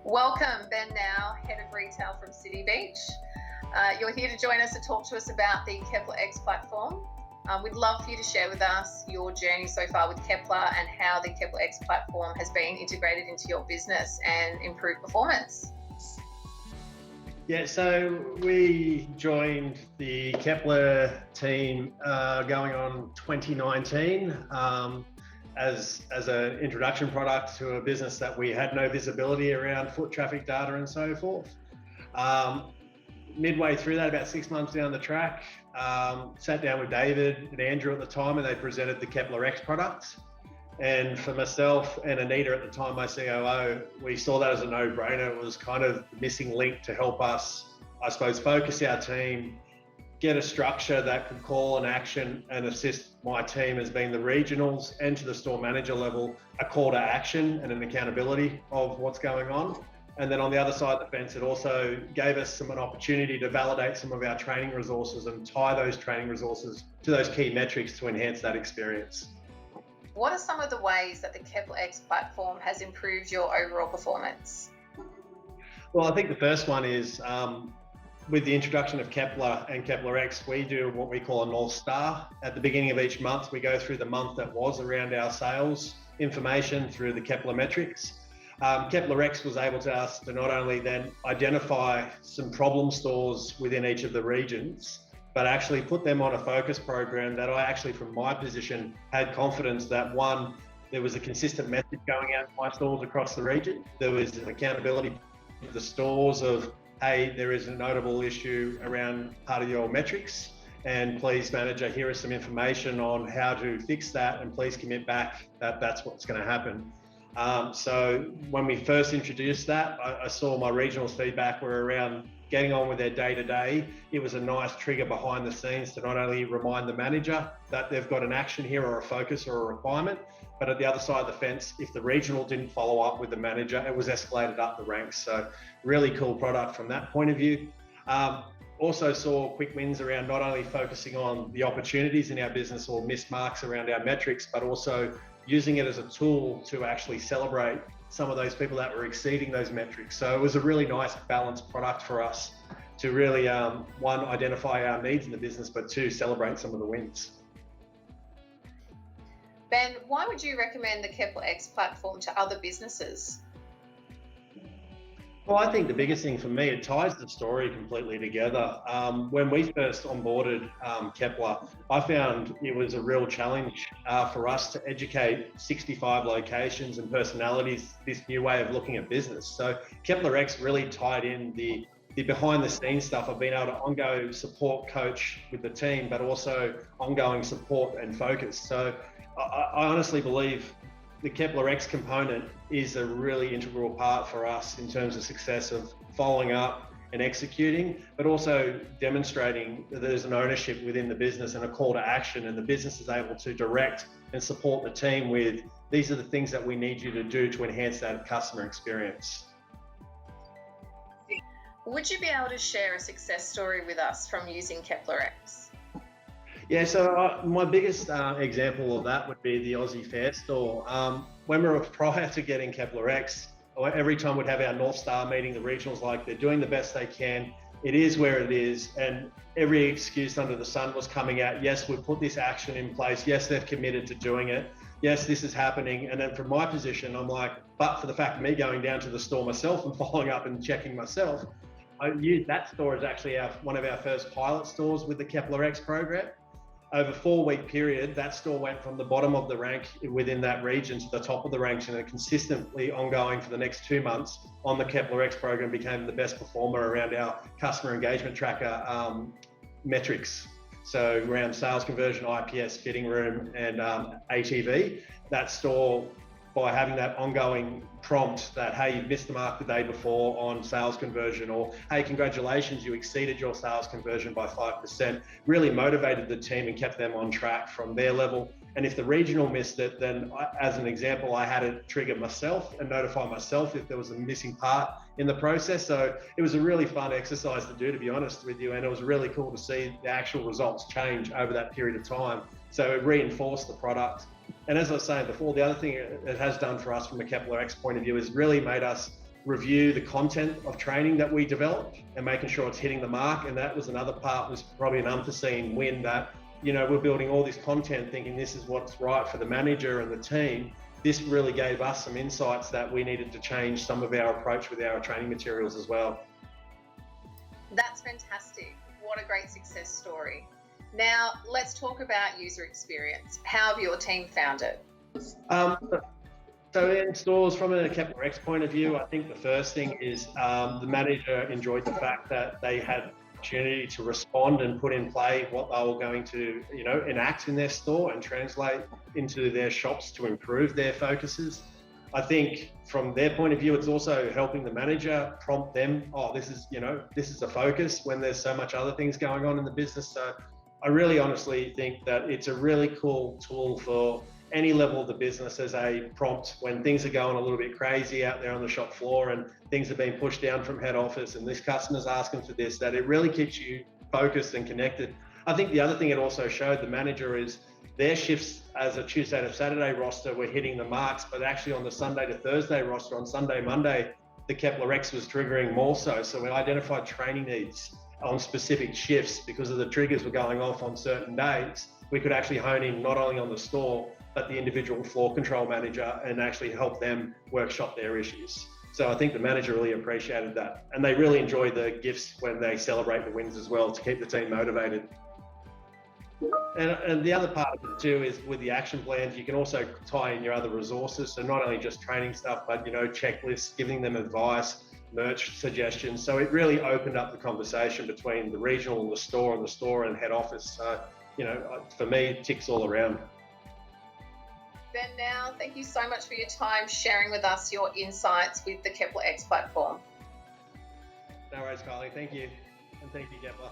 Welcome, Ben Now, Head of Retail from City Beach. You're here to join us to talk to us about the Kepler X platform. We'd love for you to share with us your journey so far with Kepler and how the Kepler X platform has been integrated into your business and improved performance. Yeah, so we joined the Kepler team going on 2019 as an introduction product to a business that we had no visibility around foot traffic data and so forth. Midway through that, about 6 months down the track, sat down with David and Andrew at the time, and they presented the Kepler X product. And for myself and Anita at the time, my COO, we saw that as a no-brainer. It was kind of the missing link to help us, I suppose, focus our team, get a structure that could call an action and assist my team as being the regionals and to the store manager level, a call to action and an accountability of what's going on. And then on the other side of the fence, it also gave us an opportunity to validate some of our training resources and tie those training resources to those key metrics to enhance that experience. What are some of the ways that the Kepler X platform has improved your overall performance? Well, I think the first one is with the introduction of Kepler and Kepler X, we do what we call a North Star. At the beginning of each month, we go through the month that was around our sales information through the Kepler metrics. Kepler X was able to us to not only then identify some problem stores within each of the regions, but actually put them on a focus program that I actually, from my position, had confidence that one, there was a consistent message going out to my stores across the region. There was an accountability for the stores of, hey, there is a notable issue around part of your metrics, and please, manager, here is some information on how to fix that, and please commit back that that's what's going to happen. So when we first introduced that, I saw my regionals feedback were around getting on with their day-to-day. It was a nice trigger behind the scenes to not only remind the manager that they've got an action here or a focus or a requirement, but at the other side of the fence, if the regional didn't follow up with the manager, it was escalated up the ranks. So really cool product from that point of view. Also saw quick wins around not only focusing on the opportunities in our business or missed marks around our metrics, but also using it as a tool to actually celebrate some of those people that were exceeding those metrics. So it was a really nice balanced product for us to really, one, identify our needs in the business, but two, celebrate some of the wins. Ben, why would you recommend the Kepler X platform to other businesses? Well, I think the biggest thing for me, it ties the story completely together. When we first onboarded Kepler, I found it was a real challenge for us to educate 65 locations and personalities this new way of looking at business. So Kepler X really tied in the behind the scenes stuff of being able to ongoing support coach with the team, but also ongoing support and focus. So I honestly believe the Kepler X component is a really integral part for us in terms of success of following up and executing, but also demonstrating that there's an ownership within the business and a call to action, and the business is able to direct and support the team with, these are the things that we need you to do to enhance that customer experience. Would you be able to share a success story with us from using Kepler X? Yeah, so my biggest example of that would be the Aussie Fair store. When we were prior to getting Kepler X, every time we'd have our North Star meeting, the regionals, like, they're doing the best they can. It is where it is, and every excuse under the sun was coming out. Yes, we've put this action in place. Yes, they've committed to doing it. Yes, this is happening. And then from my position, I'm like, but for the fact of me going down to the store myself and following up and checking myself, I used that store as actually one of our first pilot stores with the Kepler X program. Over a 4-week period, that store went from the bottom of the rank within that region to the top of the ranks, and consistently ongoing for the next 2 months on the Kepler X program became the best performer around our customer engagement tracker metrics. So around sales conversion, IPS, fitting room, and ATV. That store, by having that ongoing prompt that, hey, you missed the mark the day before on sales conversion, or hey, congratulations, you exceeded your sales conversion by 5%, really motivated the team and kept them on track from their level. And if the regional missed it, then as an example, I had to trigger myself and notify myself if there was a missing part in the process. So it was a really fun exercise to do, to be honest with you. And it was really cool to see the actual results change over that period of time. So it reinforced the product. And as I was saying before, the other thing it has done for us from a Kepler X point of view is really made us review the content of training that we develop and making sure it's hitting the mark. And that was another part, was probably an unforeseen win, that, you know, we're building all this content thinking this is what's right for the manager and the team. This really gave us some insights that we needed to change some of our approach with our training materials as well. That's fantastic. What a great success story. Now, let's talk about user experience. How have your team found it? So in stores, from a Kepler X point of view, I think the first thing is the manager enjoyed the fact that they had opportunity to respond and put in play what they were going to, you know, enact in their store and translate into their shops to improve their focuses. I think from their point of view, it's also helping the manager prompt them, oh, this is a focus when there's so much other things going on in the business. So I really honestly think that it's a really cool tool for any level of the business as a prompt when things are going a little bit crazy out there on the shop floor and things are being pushed down from head office and this customer's asking for this, that it really keeps you focused and connected. I think the other thing it also showed the manager is their shifts as a Tuesday to Saturday roster were hitting the marks, but actually on the Sunday to Thursday roster, on Sunday, Monday, the Kepler X was triggering more so. So we identified training needs on specific shifts because of the triggers were going off on certain days. We could actually hone in not only on the store, but the individual floor control manager and actually help them workshop their issues. So I think the manager really appreciated that. And they really enjoy the gifts when they celebrate the wins as well to keep the team motivated. And the other part of it too is with the action plans, you can also tie in your other resources. So not only just training stuff, but, you know, checklists, giving them advice, merch suggestions. So it really opened up the conversation between the regional and the store and head office. So, you know, for me, it ticks all around. Ben, now, thank you so much for your time sharing with us your insights with the Kepler X platform. No worries, Kylie. Thank you. And thank you, Kepler.